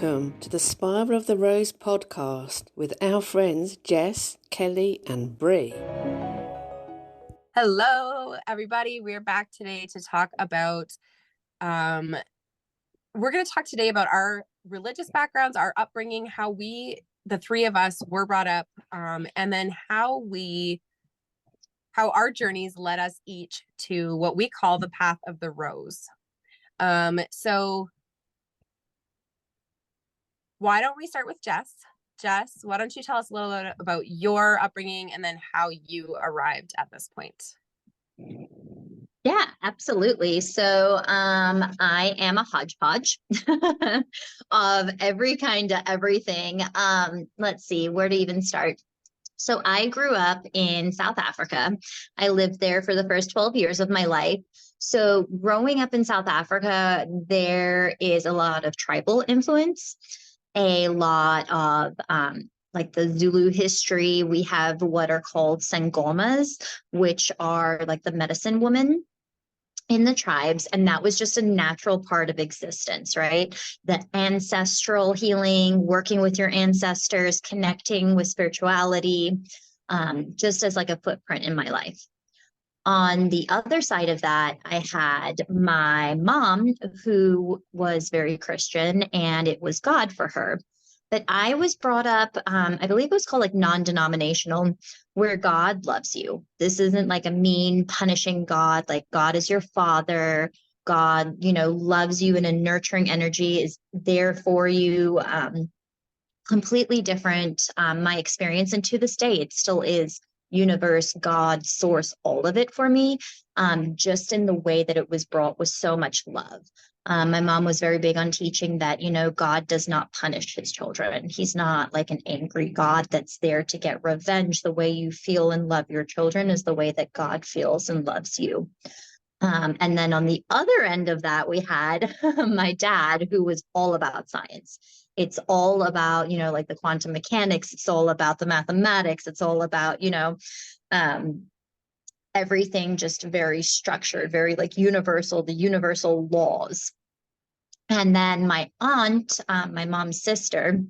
Welcome to the Spiral of the Rose podcast with our friends Jess, Kelly and Brie. Hello, everybody. We're back today to talk about, we're going to talk today about our religious backgrounds, our upbringing, how we, the three of us, were brought up, and then how our journeys led us each to what we call the path of the rose. So why don't we start with Jess? Jess, why don't you tell us a little bit about your upbringing and then how you arrived at this point? Yeah, absolutely. So I am a hodgepodge of every kind of everything. Let's see, where to even start. So I grew up in South Africa. I lived there for the first 12 years of my life. So growing up in South Africa, there is a lot of tribal influence, a lot of like the Zulu history. We have what are called sangomas, which are like the medicine women in the tribes, and that was just a natural part of existence, right? The ancestral healing, working with your ancestors, connecting with spirituality, just as like a footprint in my life. On the other side of that, I had my mom, who was very Christian, and it was God for her. But I was brought up, I believe it was called like non-denominational, where God loves you. This isn't like a mean, punishing God. Like God is your father. God, loves you in a nurturing energy, is there for you. Completely different. My experience, and to this day, it still is universe, God, source, all of it for me. Just in the way that it was brought with so much love. My mom was very big on teaching that, God does not punish his children. He's not like an angry God that's there to get revenge. The way you feel and love your children is the way that God feels and loves you. And then on the other end of that, we had my dad, who was all about science. It's all about, like the quantum mechanics. It's all about the mathematics. It's all about, everything just very structured, very like universal, the universal laws. And then my aunt, my mom's sister,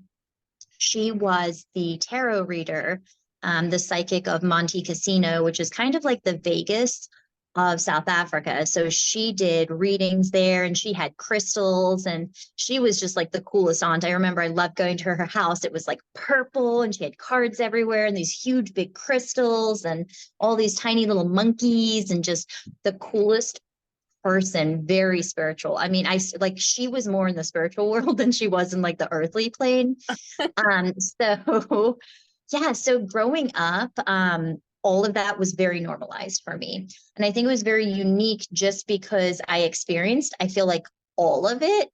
she was the tarot reader, the psychic of Monte Cassino, which is kind of like the Vegas of South Africa. So she did readings there, and she had crystals, and she was just like the coolest aunt. I remember I loved going to her house. It was like purple, and she had cards everywhere and these huge big crystals and all these tiny little monkeys, and just the coolest person, very spiritual. I mean, she was more in the spiritual world than she was in like the earthly plane. So yeah, so growing up, all of that was very normalized for me. And I think it was very unique just because I feel like all of it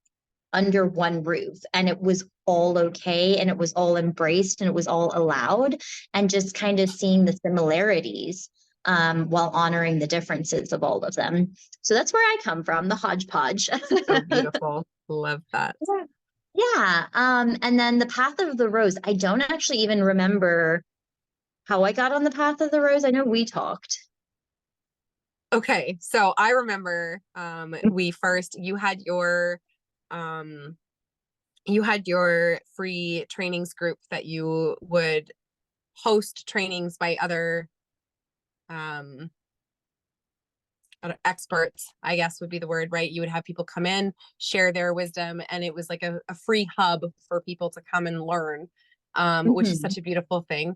under one roof, and it was all okay, and it was all embraced, and it was all allowed, and just kind of seeing the similarities while honoring the differences of all of them. So that's where I come from, the hodgepodge. So beautiful. Love that. Yeah. And then the path of the rose, I don't actually even remember how I got on the path of the rose. I know we talked. Okay, so I remember you had your free trainings group that you would host trainings by other experts, I guess would be the word, right? You would have people come in, share their wisdom, and it was like a free hub for people to come and learn, which is such a beautiful thing.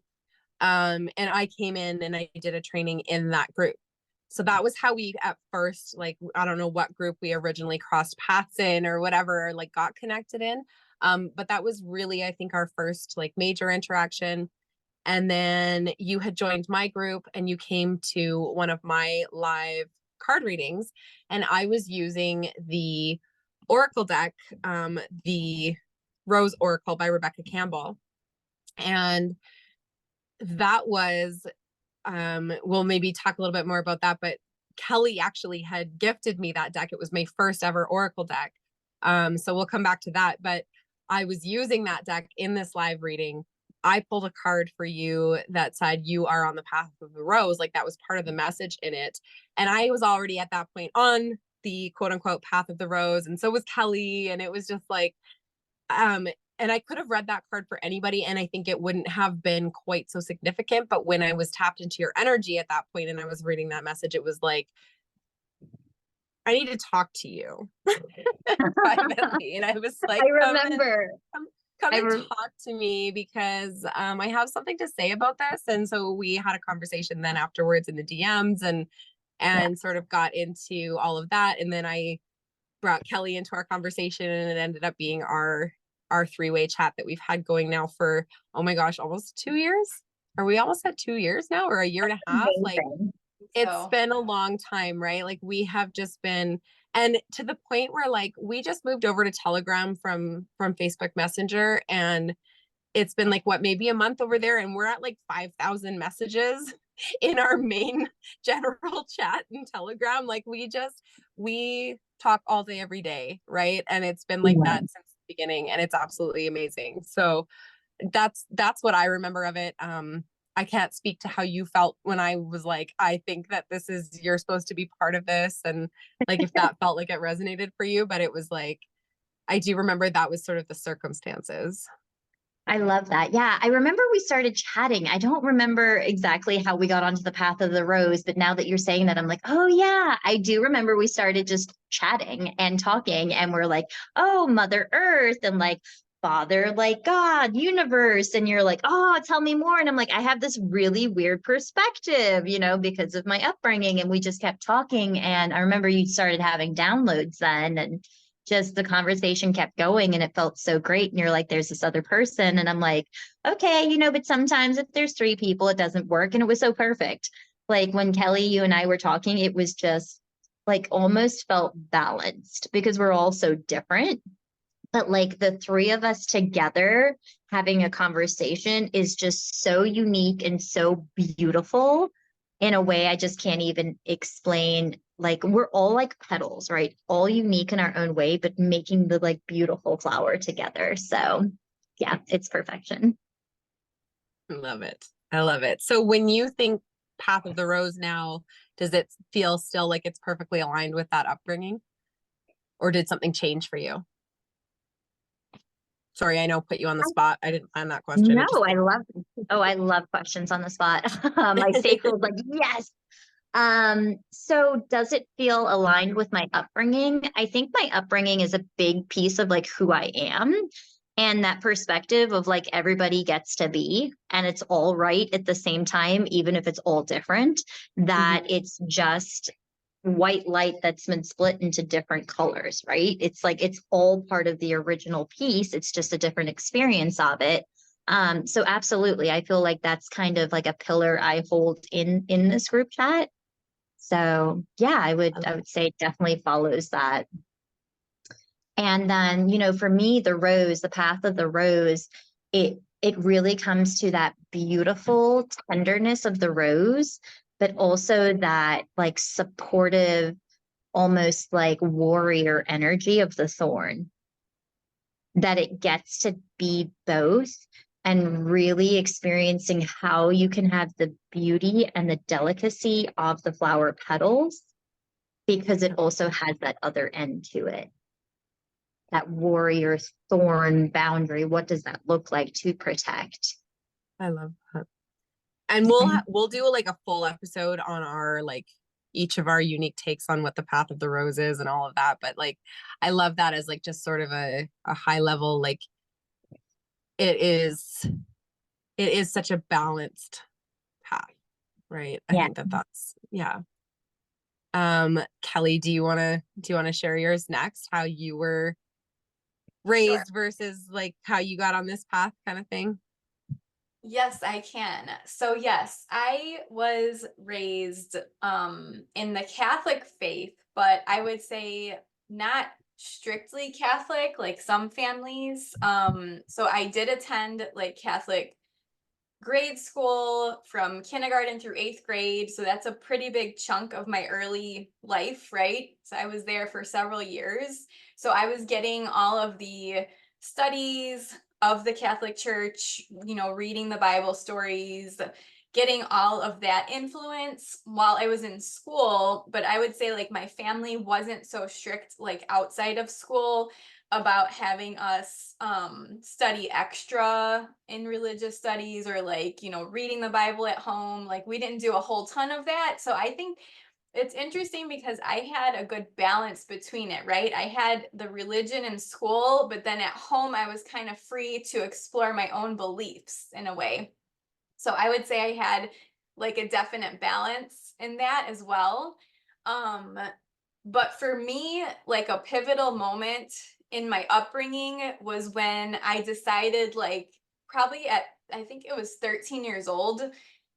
And I came in and I did a training in that group. So that was how we at first, like, I don't know what group we originally crossed paths in or whatever, like got connected in. But that was really, I think, our first like major interaction. And then you had joined my group and you came to one of my live card readings, and I was using the Oracle deck, the Rose Oracle by Rebecca Campbell. And that was, we'll maybe talk a little bit more about that, but Kelly actually had gifted me that deck. It was my first ever Oracle deck. So we'll come back to that, but I was using that deck in this live reading. I pulled a card for you that said you are on the path of the rose. Like that was part of the message in it. And I was already at that point on the quote unquote path of the rose. And so was Kelly. And it was just like, and I could have read that card for anybody, and I think it wouldn't have been quite so significant. But when I was tapped into your energy at that point and I was reading that message, it was like, I need to talk to you privately. And I was like, I remember. come I and re- talk to me because I have something to say about this. And so we had a conversation then afterwards in the DMs and sort of got into all of that. And then I brought Kelly into our conversation, and it ended up being our three-way chat that we've had going now for, oh my gosh, almost 2 years. Are we almost at 2 years now, or a year and a half? Like, Amazing. it's been a long time, right? Like, we have just been, and to the point where like we just moved over to Telegram from Facebook Messenger, and it's been like, what, maybe a month over there, and we're at like 5,000 messages in our main general chat in Telegram. Like, we talk all day every day, right? And it's been like Yeah. that since the beginning, and it's absolutely amazing. So that's what I remember of it. I can't speak to how you felt when I was like, I think that this is, you're supposed to be part of this, and like if that felt like it resonated for you. But it was like, I do remember that was sort of the circumstances. I love that. Yeah, I remember we started chatting. I don't remember exactly how we got onto the path of the rose, but now that you're saying that, I'm like, oh yeah, I do remember we started just chatting and talking, and we're like, oh, Mother Earth, and like Father, like God, universe. And you're like, oh, tell me more. And I'm like, I have this really weird perspective, because of my upbringing. And we just kept talking. And I remember you started having downloads then, and just the conversation kept going, and it felt so great. And you're like, there's this other person. And I'm like, okay, but sometimes if there's three people, it doesn't work. And it was so perfect. Like when Kelly, you and I were talking, it was just like almost felt balanced because we're all so different. But like the three of us together having a conversation is just so unique and so beautiful in a way I just can't even explain. Like we're all like petals, right? All unique in our own way, but making the like beautiful flower together. So yeah, it's perfection. I love it. I love it. So when you think Path of the Rose now, does it feel still like it's perfectly aligned with that upbringing? Or did something change for you? Sorry, I know, put you on the spot. I didn't plan that question. No, I love questions on the spot. My sacral like, yes. So does it feel aligned with my upbringing? I think my upbringing is a big piece of like who I am, and that perspective of like everybody gets to be and it's all right at the same time, even if it's all different, that it's just white light that's been split into different colors, right? It's like it's all part of the original piece. It's just a different experience of it. So absolutely, I feel like that's kind of like a pillar I hold in this group chat. So yeah, I would say it definitely follows that. And then, for me, the path of the rose, it really comes to that beautiful tenderness of the rose, but also that like supportive, almost like warrior energy of the thorn, that it gets to be both, and really experiencing how you can have the beauty and the delicacy of the flower petals, because it also has that other end to it. That warrior thorn boundary. What does that look like to protect? I love that. And we'll do like a full episode on our like each of our unique takes on what the Path of the Rose is and all of that. But like, I love that as like just sort of a high level, like it is such a balanced path, right? I think that's, yeah. Kelly, do you want to share yours next? How you were raised versus like how you got on this path kind of thing? Yes, I can. So yes, I was raised in the Catholic faith, but I would say not strictly Catholic like some families. So I did attend like Catholic grade school from kindergarten through 8th grade. So that's a pretty big chunk of my early life, right? So I was there for several years. So I was getting all of the studies of the Catholic Church, reading the Bible stories, getting all of that influence while I was in school. But I would say like my family wasn't so strict like outside of school. about having us study extra in religious studies, or like, you know, reading the Bible at home. Like, we didn't do a whole ton of that. So I think it's interesting because I had a good balance between it, right? I had the religion in school, but then at home I was kind of free to explore my own beliefs in a way. So I would say I had like a definite balance in that as well. But for me, like a pivotal moment in my upbringing was when I decided, like, probably at, I think it was 13 years old,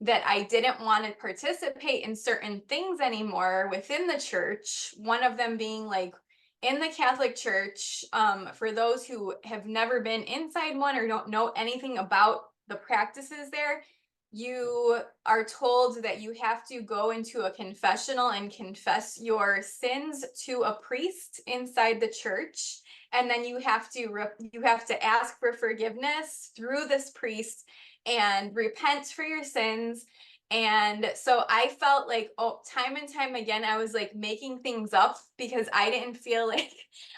that I didn't want to participate in certain things anymore within the church. One of them being like in the Catholic Church, for those who have never been inside one or don't know anything about the practices there, you are told that you have to go into a confessional and confess your sins to a priest inside the church, and then you have to ask for forgiveness through this priest and repent for your sins. And so I felt like, oh, time and time again, I was like making things up because I didn't feel like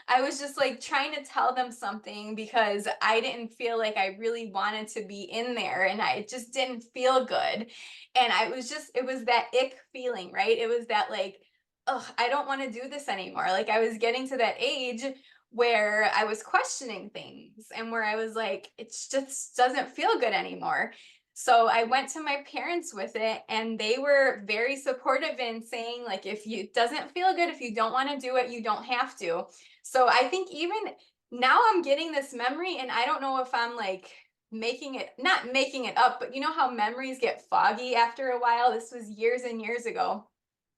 I was just like trying to tell them something because I didn't feel like I really wanted to be in there, and I just didn't feel good. And it was that ick feeling, right? It was that like, oh, I don't want to do this anymore. Like, I was getting to that age where I was questioning things and where I was like, it just doesn't feel good anymore. So I went to my parents with it, and they were very supportive in saying, like, if you doesn't feel good, if you don't want to do it, you don't have to. So I think even now I'm getting this memory, and I don't know if I'm like not making it up, but you know how memories get foggy after a while? This was years and years ago.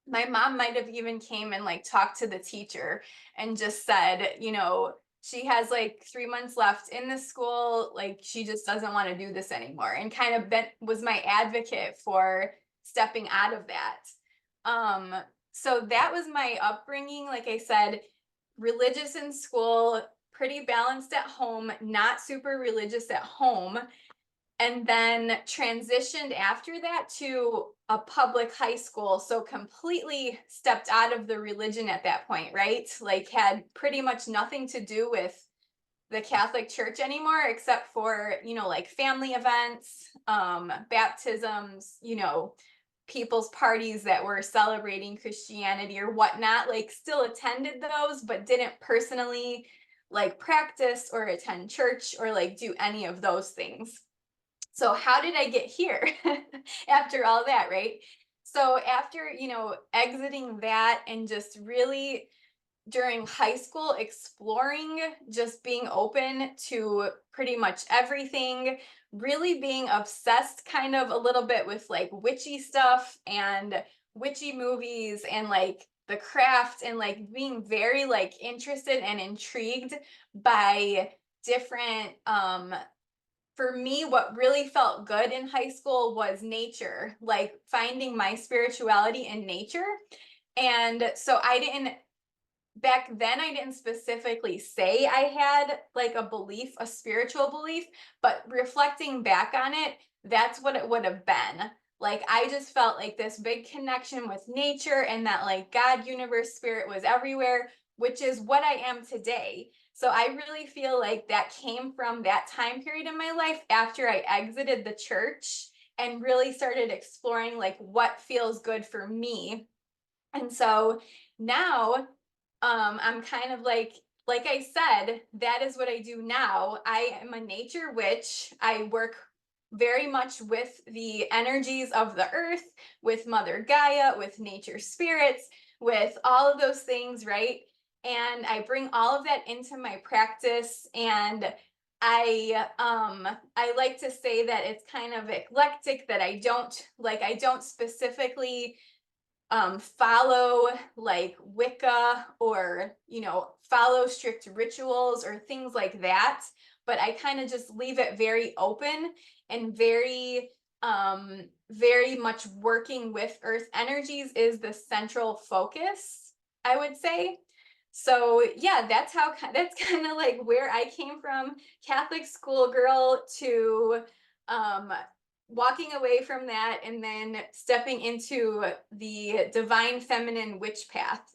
My mom might have even came and like talked to the teacher and just said, you know, she has like 3 months left in the school, like she just doesn't want to do this anymore, and kind of was my advocate for stepping out of that. So that was my upbringing. Like I said, religious in school, pretty balanced at home, not super religious at home, and then transitioned after that to a public high school. So completely stepped out of the religion at that point, right? Like, had pretty much nothing to do with the Catholic Church anymore, except for, you know, like family events, baptisms, you know, people's parties that were celebrating Christianity or whatnot. Like, still attended those, but didn't personally like practice or attend church or like do any of those things. So how did I get here after all that, right? So after, you know, exiting that and just really during high school exploring, just being open to pretty much everything, really being obsessed kind of a little bit with like witchy stuff and witchy movies and like the craft, and like being very like interested and intrigued by different for me, what really felt good in high school was nature, like finding my spirituality in nature. And so back then, I didn't specifically say I had like a belief, a spiritual belief, but reflecting back on it, that's what it would have been. Like, I just felt like this big connection with nature, and that like God, universe, spirit was everywhere, which is what I am today. So I really feel like that came from that time period in my life after I exited the church and really started exploring like what feels good for me. And so now I'm kind of like I said, that is what I do now. I am a nature witch. I work very much with the energies of the earth, with Mother Gaia, with nature spirits, with all of those things, right? And I bring all of that into my practice, and I like to say that it's kind of eclectic, that I don't specifically follow like Wicca or, you know, follow strict rituals or things like that. But I kind of just leave it very open and very much working with earth energies is the central focus, I would say. So yeah, that's kind of like where I came from, Catholic schoolgirl to walking away from that and then stepping into the divine feminine witch path.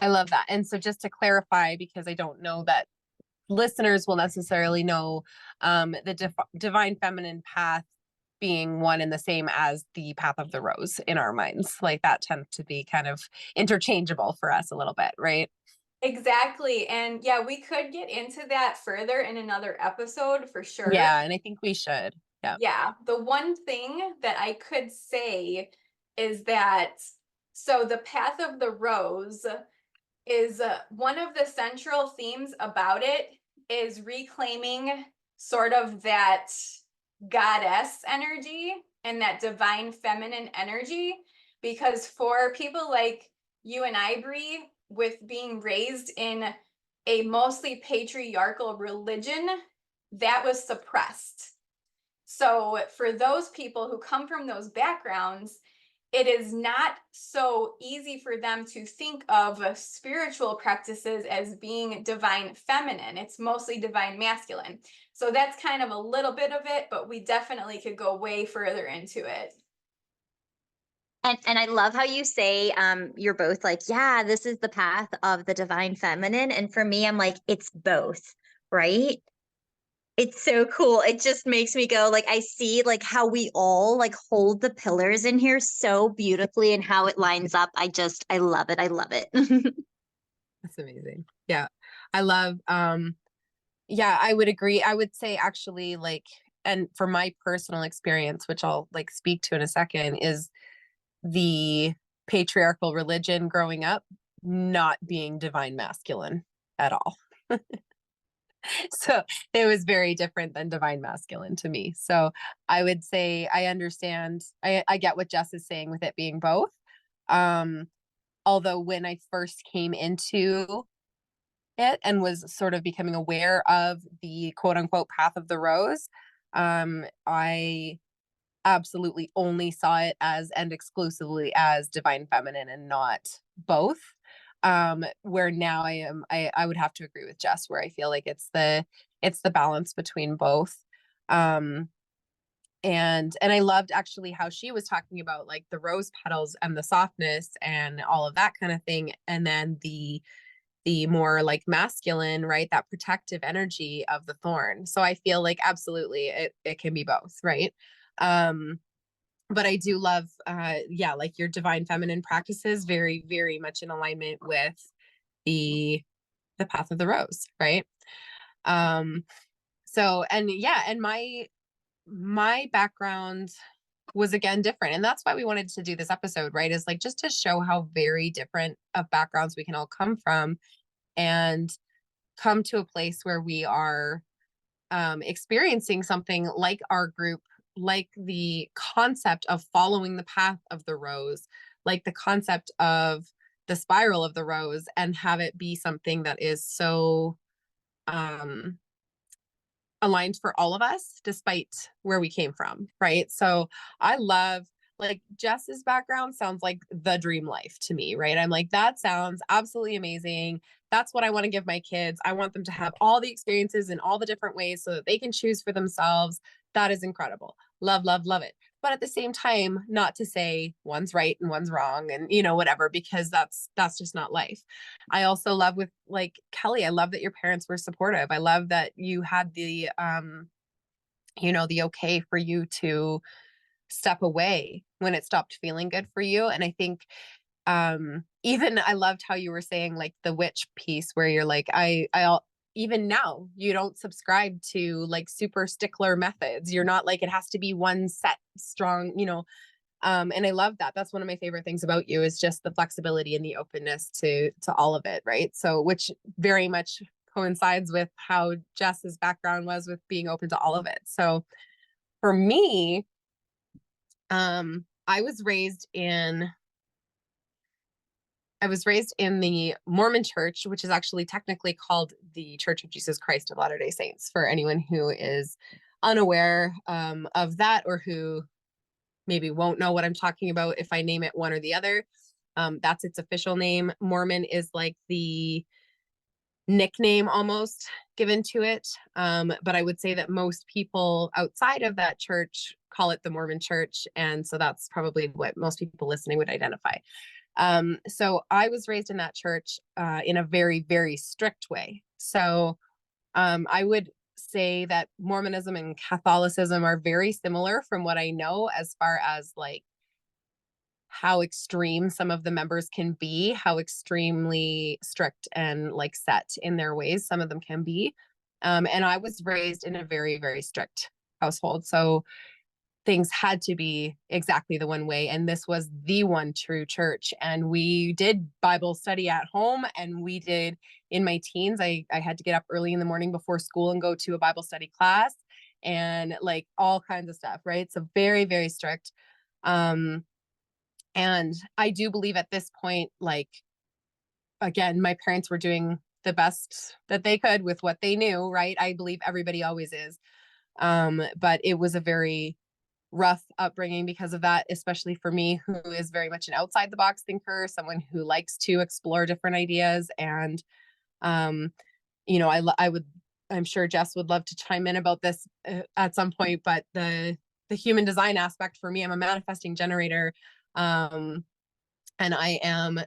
I love that. And so just to clarify, because I don't know that listeners will necessarily know, the divine feminine path being one and the same as the path of the rose in our minds. Like that tends to be kind of interchangeable for us a little bit, right? Exactly. And yeah, we could get into that further in another episode for sure. Yeah, and I think we should. Yeah. Yeah. The one thing that I could say is that, so the path of the rose is one of the central themes about it is reclaiming sort of that goddess energy and that divine feminine energy. Because for people like you and I, Brie, with being raised in a mostly patriarchal religion, that was suppressed. So for those people who come from those backgrounds, it is not so easy for them to think of spiritual practices as being divine feminine. It's mostly divine masculine. So that's kind of a little bit of it, but we definitely could go way further into it. And I love how you say you're both like, yeah, this is the path of the divine feminine. And for me, I'm like, it's both, right? It's so cool. It just makes me go like I see like how we all like hold the pillars in here so beautifully and how it lines up. I love it. I love it. That's amazing. Yeah. I love, yeah, I would agree. I would say actually like, and for my personal experience, which I'll like speak to in a second, is the patriarchal religion growing up not being divine masculine at all. So it was very different than divine masculine to me. So I would say I understand, I get what Jess is saying with it being both. Although when I first came into it and was sort of becoming aware of the quote unquote path of the rose, I absolutely only saw it as and exclusively as divine feminine and not both. Where now I would have to agree with Jess, where I feel like it's the balance between both. And I loved actually how she was talking about like the rose petals and the softness and all of that kind of thing, and then the more like masculine, right, that protective energy of the thorn. So I feel like absolutely it can be both, right? But I do love yeah, like your divine feminine practices, very very much in alignment with the path of the rose, right? So and yeah, and my background was again different, and that's why we wanted to do this episode, right, is like just to show how very different of backgrounds we can all come from and come to a place where we are experiencing something like our group, like the concept of following the path of the rose, like the concept of the spiral of the rose, and have it be something that is so aligned for all of us, despite where we came from, right? So I love, like, Jess's background sounds like the dream life to me, right? I'm like, that sounds absolutely amazing. That's what I want to give my kids. I want them to have all the experiences in all the different ways so that they can choose for themselves. That is incredible. Love, love, love it. But at the same time, not to say one's right and one's wrong and, you know, whatever, because that's just not life. I also love with like Kelly, I love that your parents were supportive. I love that you had the, you know, the okay for you to step away when it stopped feeling good for you. And I think even I loved how you were saying like the witch piece where you're like, even now you don't subscribe to like super stickler methods. You're not like, it has to be one set strong, you know. And I love that. That's one of my favorite things about you is just the flexibility and the openness to all of it, right? So which very much coincides with how Jess's background was with being open to all of it. So for me, I was raised in the Mormon Church, which is actually technically called the Church of Jesus Christ of Latter-day Saints, for anyone who is unaware of that, or who maybe won't know what I'm talking about if I name it one or the other. That's its official name. Mormon is like the nickname almost given to it. But I would say that most people outside of that church call it the Mormon Church. And so that's probably what most people listening would identify. So I was raised in that church in a very, very strict way. So I would say that Mormonism and Catholicism are very similar from what I know, as far as like how extreme some of the members can be, how extremely strict and like set in their ways some of them can be. And I was raised in a very, very strict household. So things had to be exactly the one way. And this was the one true church. And we did Bible study at home. And we did, in my teens, I had to get up early in the morning before school and go to a Bible study class and like all kinds of stuff, right? So very, very strict. And I do believe at this point, like, again, my parents were doing the best that they could with what they knew, right? I believe everybody always is. But it was a very rough upbringing because of that, especially for me, who is very much an outside the box thinker, someone who likes to explore different ideas. And, you know, I'm sure Jess would love to chime in about this at some point, but the human design aspect for me, I'm a manifesting generator. And I am,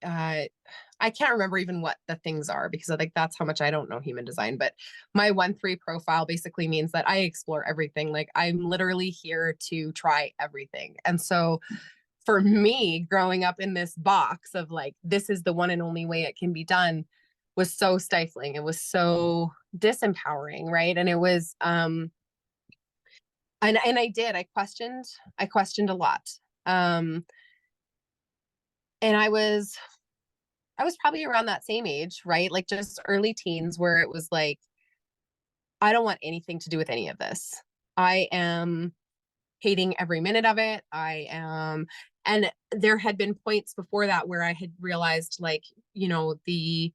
I can't remember even what the things are because I think that's how much I don't know human design, but my 1-3 profile basically means that I explore everything. Like I'm literally here to try everything. And so for me, growing up in this box of like, this is the one and only way it can be done was so stifling. It was so disempowering. Right. And it was, and I questioned a lot. And I was probably around that same age, right? Like just early teens where it was like, I don't want anything to do with any of this. I am hating every minute of it. And there had been points before that where I had realized like, you know, in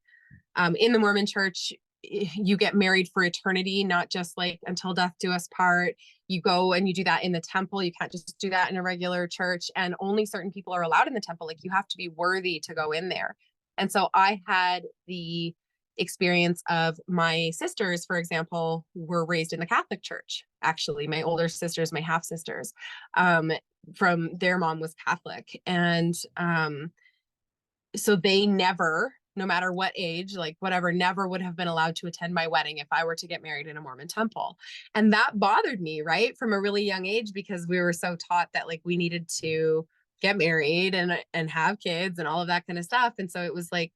the Mormon Church, you get married for eternity, not just like until death do us part. You go and you do that in the temple. You can't just do that in a regular church, and only certain people are allowed in the temple. Like you have to be worthy to go in there. And so I had the experience of my sisters, for example, were raised in the Catholic Church. Actually, my older sisters, my half sisters, from their mom was Catholic. And so they never, no matter what age, like whatever, never would have been allowed to attend my wedding if I were to get married in a Mormon temple. And that bothered me, right? From a really young age, because we were so taught that like we needed to get married and have kids and all of that kind of stuff. And so it was like,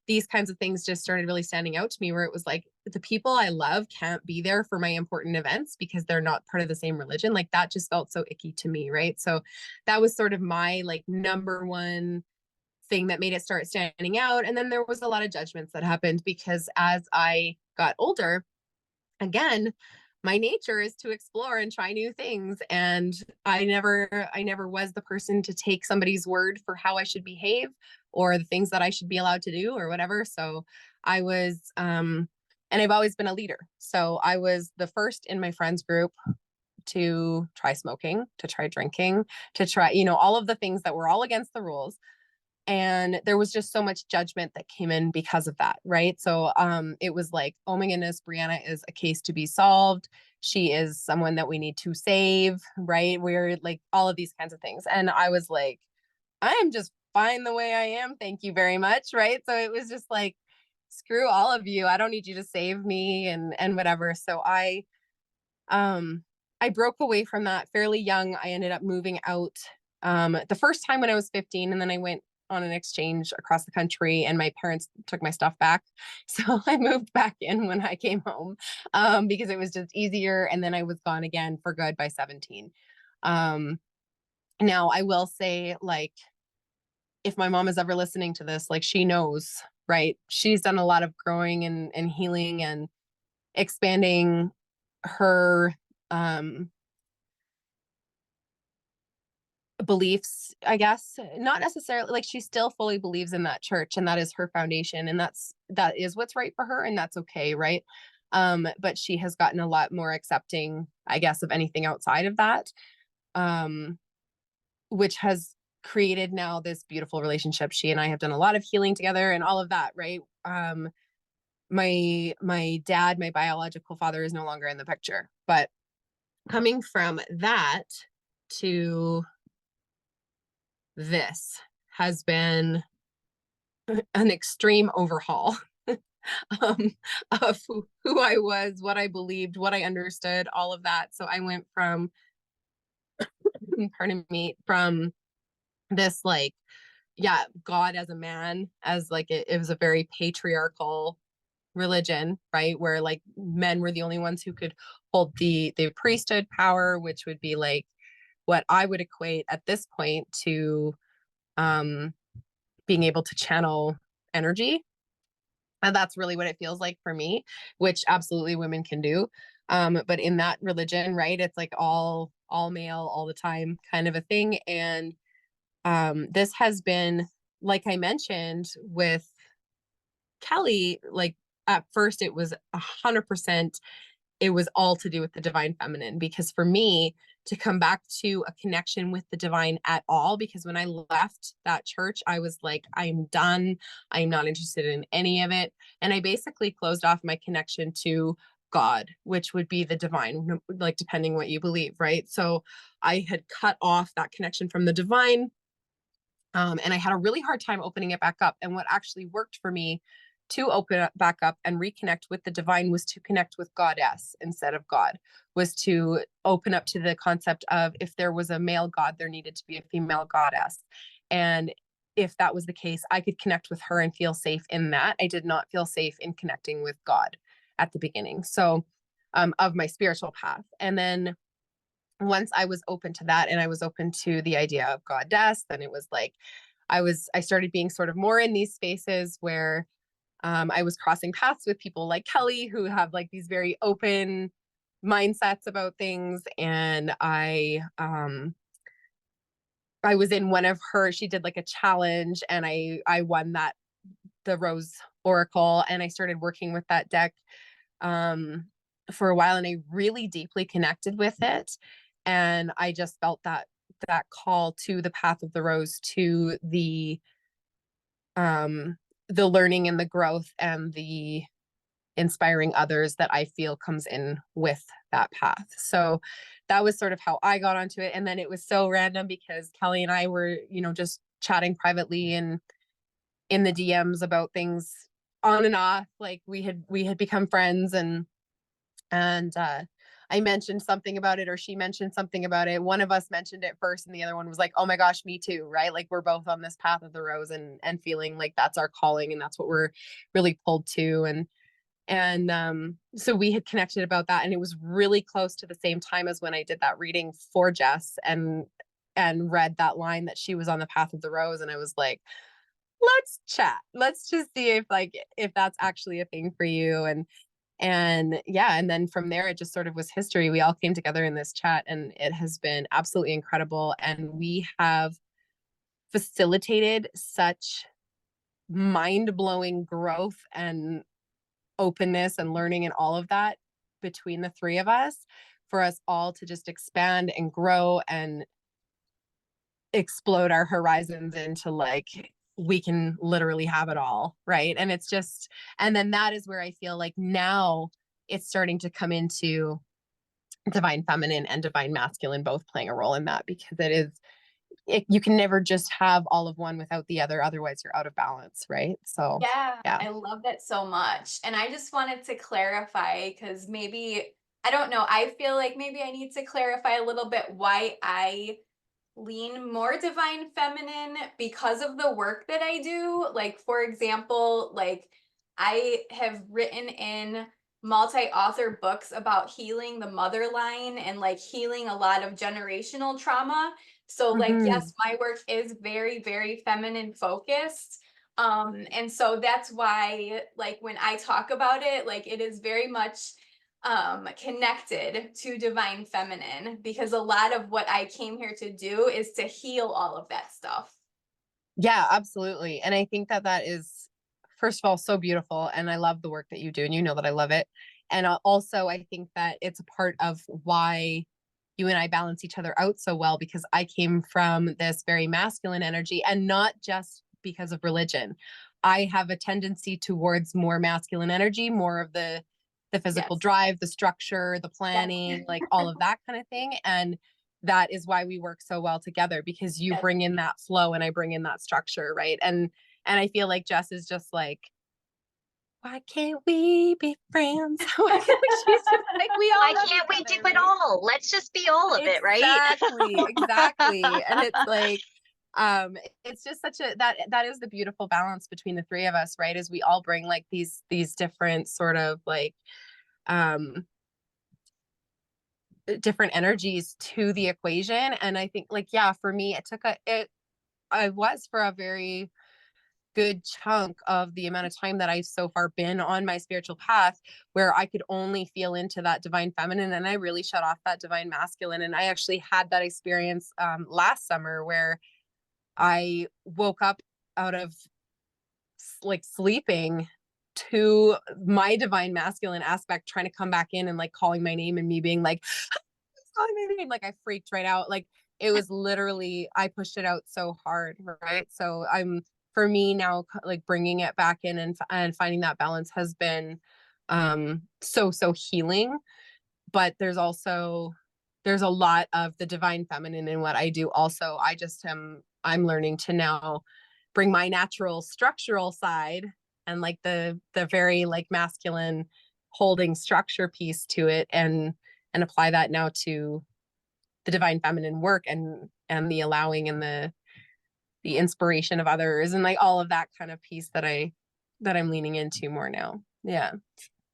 these kinds of things just started really standing out to me, where it was like, the people I love can't be there for my important events because they're not part of the same religion. Like that just felt so icky to me. Right. So that was sort of my like number one thing that made it start standing out. And then there was a lot of judgments that happened because as I got older, again, my nature is to explore and try new things. And I never was the person to take somebody's word for how I should behave or the things that I should be allowed to do or whatever. So I was, and I've always been a leader. So I was the first in my friends group to try smoking, to try drinking, to try, you know, all of the things that were all against the rules. And there was just so much judgment that came in because of that. Right. So it was like, oh my goodness, Brianna is a case to be solved. She is someone that we need to save. Right. We're like all of these kinds of things. And I was like, I am just fine the way I am. Thank you very much. Right. So it was just like, screw all of you. I don't need you to save me and whatever. So I broke away from that fairly young. I ended up moving out the first time when I was 15, and then I went on an exchange across the country, and my parents took my stuff back. So I moved back in when I came home because it was just easier. And then I was gone again for good by 17. Now I will say, like, if my mom is ever listening to this, like she knows, right? She's done a lot of growing and healing and expanding her beliefs, I guess. Not necessarily, like she still fully believes in that church, and that is her foundation, and that is what's right for her, and that's okay, right? But she has gotten a lot more accepting, I guess, of anything outside of that, which has created now this beautiful relationship. She and I have done a lot of healing together and all of that, right? My dad, my biological father, is no longer in the picture, but coming from that to this has been an extreme overhaul of who I was, what I believed, what I understood, all of that. So I went from, pardon me, from this like, yeah, God as a man, as like it was a very patriarchal religion, right? Where like men were the only ones who could hold the priesthood power, which would be like what I would equate at this point to being able to channel energy. And that's really what it feels like for me, which absolutely women can do. But in that religion, right, it's like all male all the time kind of a thing. And this has been, like I mentioned with Kelly, like at first it was 100%, it was all to do with the divine feminine, because for me to come back to a connection with the divine at all, because when I left that church, I was like, I'm done. I'm not interested in any of it. And I basically closed off my connection to God, which would be the divine, like depending what you believe, right? So I had cut off that connection from the divine. And I had a really hard time opening it back up. And what actually worked for me to open it back up and reconnect with the divine was to connect with goddess instead of God, was to open up to the concept of if there was a male God, there needed to be a female goddess. And if that was the case, I could connect with her and feel safe in that. I did not feel safe in connecting with God at the beginning. So of my spiritual path. And then once I was open to that and I was open to the idea of goddess, then it was like I started being sort of more in these spaces where I was crossing paths with people like Kelly, who have like these very open mindsets about things. And I was in one of her, she did like a challenge and I won that, the Rose Oracle, and I started working with that deck for a while, and I really deeply connected with it. And I just felt that call to the path of the rose, to the learning and the growth and the inspiring others that I feel comes in with that path. So that was sort of how I got onto it. And then it was so random because Kelly and I were, just chatting privately and in the DMs about things on and off. Like we had become friends, and I mentioned something about it, or she mentioned something about it. One of us mentioned it first and the other one was like, oh my gosh, me too. Right. Like we're both on this path of the rose and feeling like that's our calling and that's what we're really pulled to. And so we had connected about that. And it was really close to the same time as when I did that reading for Jess and read that line that she was on the path of the rose. And I was like, let's chat. Let's just see if that's actually a thing for you. And yeah, and then from there, it just sort of was history. We all came together in this chat and it has been absolutely incredible. And we have facilitated such mind-blowing growth and openness and learning and all of that between the three of us, for us all to just expand and grow and explode our horizons into like, we can literally have it all, right? And it's just, and then that is where I feel like now it's starting to come into divine feminine and divine masculine both playing a role in that, because you can never just have all of one without the other, otherwise you're out of balance, right? So Yeah, yeah. I love that so much. And I just wanted to clarify, because maybe, I don't know, I feel like maybe I need to clarify a little bit why I lean more divine feminine because of the work that I do. Like, for example, like I have written in multi-author books about healing the mother line and like healing a lot of generational trauma. So like, yes, my work is very, very feminine focused. And so that's why, like, when I talk about it, like, it is very much connected to divine feminine, because a lot of what I came here to do is to heal all of that stuff. Yeah, absolutely. And I think that is, first of all, so beautiful. And I love the work that you do, and you know that I love it. And also, I think that it's a part of why you and I balance each other out so well, because I came from this very masculine energy, and not just because of religion. I have a tendency towards more masculine energy, more of the physical Yes. drive, the structure, the Yes. planning, like all of that kind of thing. And that is why we work so well together, because you bring in that flow and I bring in that structure, right? And I feel like Jess is just like, why can't we be friends? Why can't we? She's just like, we all Why love can't each we do other, it right? all? Let's just be all of it, right? Exactly. And it's like, it's just such a, that is the beautiful balance between the three of us, right? Is we all bring like these different sort of like, different energies to the equation. And I think like, yeah, for me, I was for a very good chunk of the amount of time that I've so far been on my spiritual path, where I could only feel into that divine feminine, and I really shut off that divine masculine. And I actually had that experience last summer, where I woke up out of like sleeping to my divine masculine aspect trying to come back in, and like calling my name, and me being like, calling my name, like I freaked right out. Like it was literally, I pushed it out so hard, right? So for me now, like bringing it back in and finding that balance has been so healing. But there's a lot of the divine feminine in what I do also. I'm learning to now bring my natural structural side and like the very like masculine holding structure piece to it, and apply that now to the divine feminine work, and the allowing and the inspiration of others, and like all of that kind of piece that I'm leaning into more now. Yeah.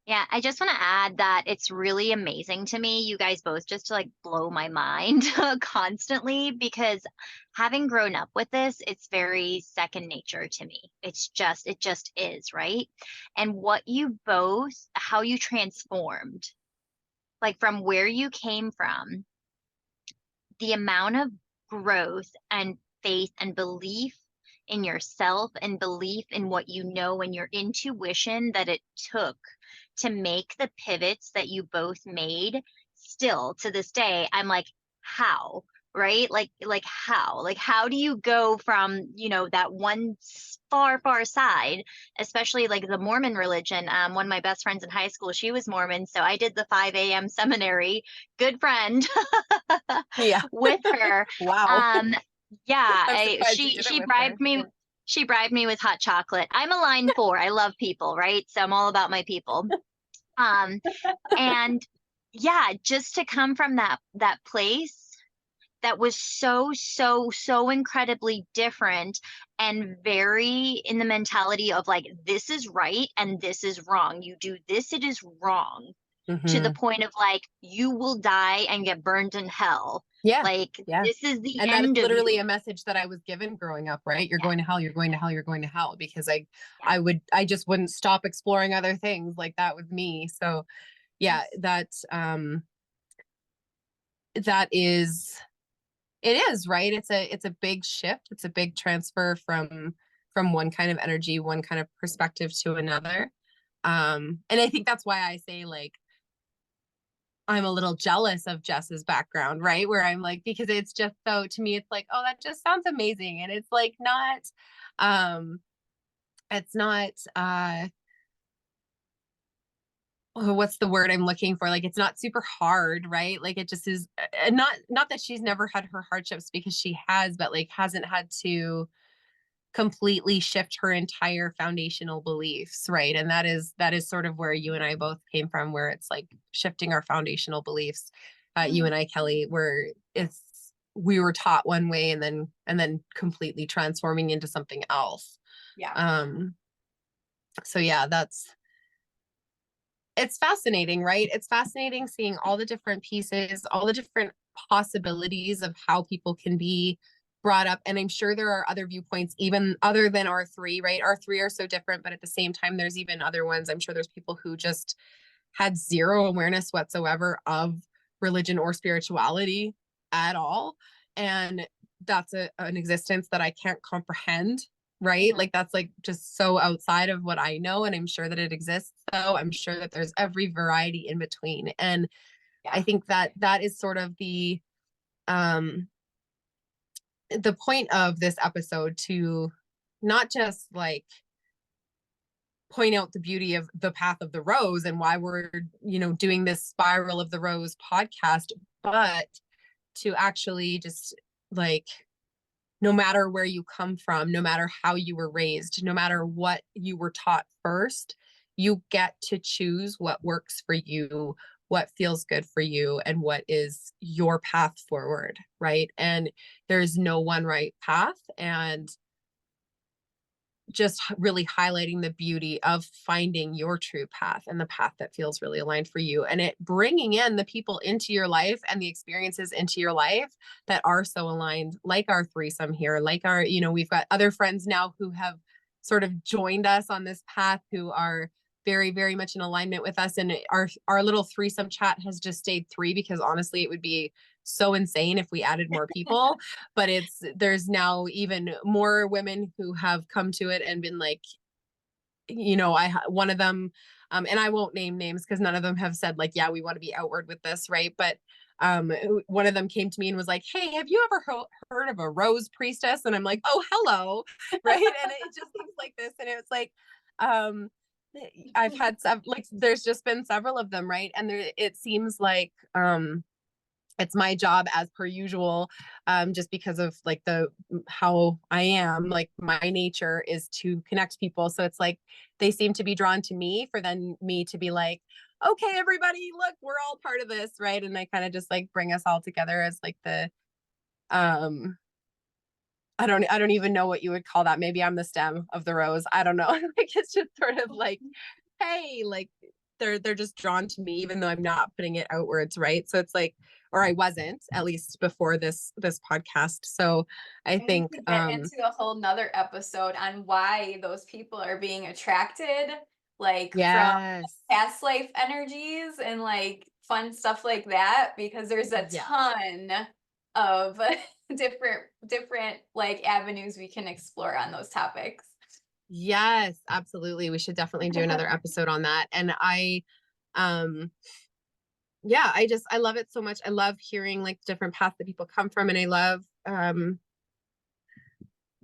Yeah, I just want to add that it's really amazing to me. You guys both just like blow my mind constantly, because having grown up with this, it's very second nature to me. It just is, right? And how you transformed, like from where you came from, the amount of growth and faith and belief in yourself and belief in what you know and your intuition that it took to make the pivots that you both made. Still to this day, I'm like, how? Right? Like how do you go from, that one far side, especially like the Mormon religion? One of my best friends in high school, she was Mormon. So I did the 5 a.m. seminary, good friend Yeah. with her. Wow. Yeah, I'm surprised you did it she with her. bribed me. She bribed me with hot chocolate. I'm a line 4. I love people, right? So I'm all about my people. And yeah, just to come from that place that was so incredibly different, and very in the mentality of like, this is right and this is wrong. You do this, it is wrong. To the point of like, you will die and get burned in hell. Yeah. Like, Yeah. this is the And end that is literally of a message that I was given growing up, right? You're going to hell, you're going to hell, you're going to hell, because I just wouldn't stop exploring other things. Like that was me. So yeah, that is, it is, right? It's a big shift. It's a big transfer from one kind of energy, one kind of perspective to another. And I think that's why I say like, I'm a little jealous of Jess's background, right? Where I'm like, because it's just so, to me, it's like, oh, that just sounds amazing. And it's like it's not, what's the word I'm looking for? Like, it's not super hard, right? Like it just is, not that she's never had her hardships, because she has, but like hasn't had to completely shift her entire foundational beliefs, right? And that is sort of where you and I both came from, where it's like shifting our foundational beliefs. You and I, Kelly, where we were taught one way, and then completely transforming into something else. Yeah. So yeah, it's fascinating, right? It's fascinating seeing all the different pieces, all the different possibilities of how people can be brought up. And I'm sure there are other viewpoints, even other than our three, right? Our three are so different, but at the same time, there's even other ones. I'm sure there's people who just had zero awareness whatsoever of religion or spirituality at all. And that's an existence that I can't comprehend, right? Like that's like just so outside of what I know. And I'm sure that it exists, though. I'm sure that there's every variety in between. And I think that is sort of the point of this episode, to not just like point out the beauty of the path of the rose and why we're, doing this Spiral of the Rose podcast, but to actually just like, no matter where you come from, no matter how you were raised, no matter what you were taught first, you get to choose what works for you, what feels good for you, and what is your path forward, right? And there's no one right path. And just really highlighting the beauty of finding your true path and the path that feels really aligned for you, and it bringing in the people into your life and the experiences into your life that are so aligned, like our threesome here, like our, we've got other friends now who have sort of joined us on this path, who are very, very much in alignment with us. And our little threesome chat has just stayed 3, because honestly, it would be so insane if we added more people. But there's now even more women who have come to it and been like, one of them, and I won't name names because none of them have said like, yeah, we want to be outward with this, right? But one of them came to me and was like, hey, have you ever heard of a rose priestess? And I'm like, oh, hello, right? And it just seems like this, and it was like, I've had there's just been several of them, right? And it seems like it's my job, as per usual, just because of like how I am, like my nature is to connect people. So it's like they seem to be drawn to me for then me to be like, okay, everybody, look, we're all part of this, right? And I kind of just like bring us all together as like the I don't even know what you would call that. Maybe I'm the stem of the rose. I don't know. Like it's just sort of like, hey, like they're just drawn to me, even though I'm not putting it outwards, right? So it's like, or I wasn't, at least before this podcast. So I think we get into a whole nother episode on why those people are being attracted, like from past life energies and like fun stuff like that, because there's a ton of different like avenues we can explore on those topics. Yes, absolutely. We should definitely do another episode on that. And I love it so much. I love hearing like different paths that people come from. And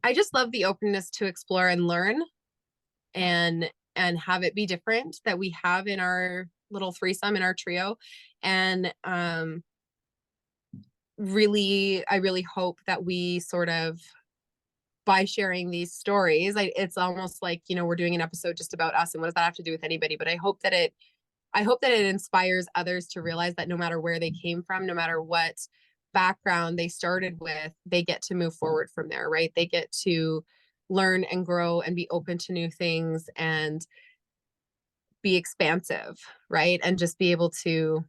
I just love the openness to explore and learn and have it be different that we have in our little threesome, in our trio. And I really hope that we sort of, by sharing these stories, it's almost like, we're doing an episode just about us, and what does that have to do with anybody? But I hope that it inspires others to realize that no matter where they came from, no matter what background they started with, they get to move forward from there, right? They get to learn and grow and be open to new things and be expansive, right? And just be able to,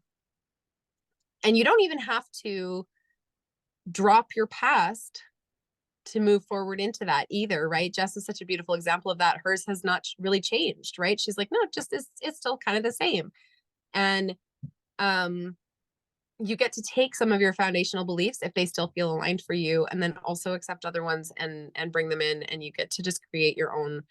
and you don't even have to drop your past to move forward into that either, right? Jess is such a beautiful example of that. Hers has not really changed, right? She's like, no, it's still kind of the same. And you get to take some of your foundational beliefs, if they still feel aligned for you, and then also accept other ones and bring them in, and you get to just create your own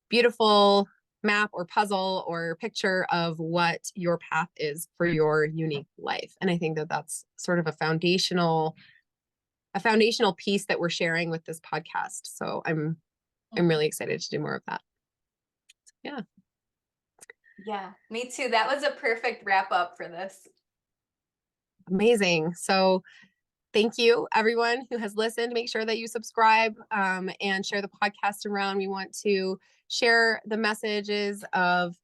beautiful map or puzzle or picture of what your path is for your unique life. And I think that that's sort of a foundational piece that we're sharing with this podcast. So I'm really excited to do more of that. Yeah, me too. That was a perfect wrap up for this. Amazing. So thank you, everyone who has listened. Make sure that you subscribe and share the podcast around. We want to share the messages of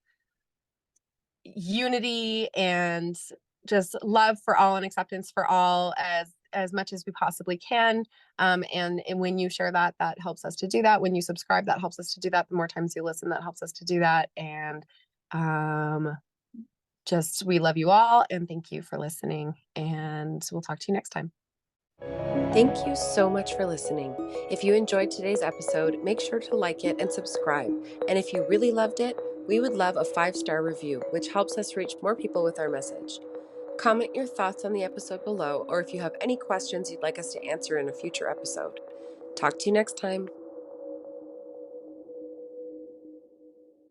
unity and just love for all and acceptance for all as much as we possibly can. And when you share that helps us to do that. When you subscribe, that helps us to do that. The more times you listen, that helps us to do that. And we love you all, and thank you for listening, and we'll talk to you next time. Thank you so much for listening. If you enjoyed today's episode, make sure to like it and subscribe. And if you really loved it, we would love a 5-star review, which helps us reach more people with our message. Comment your thoughts on the episode below, or if you have any questions you'd like us to answer in a future episode. Talk to you next time.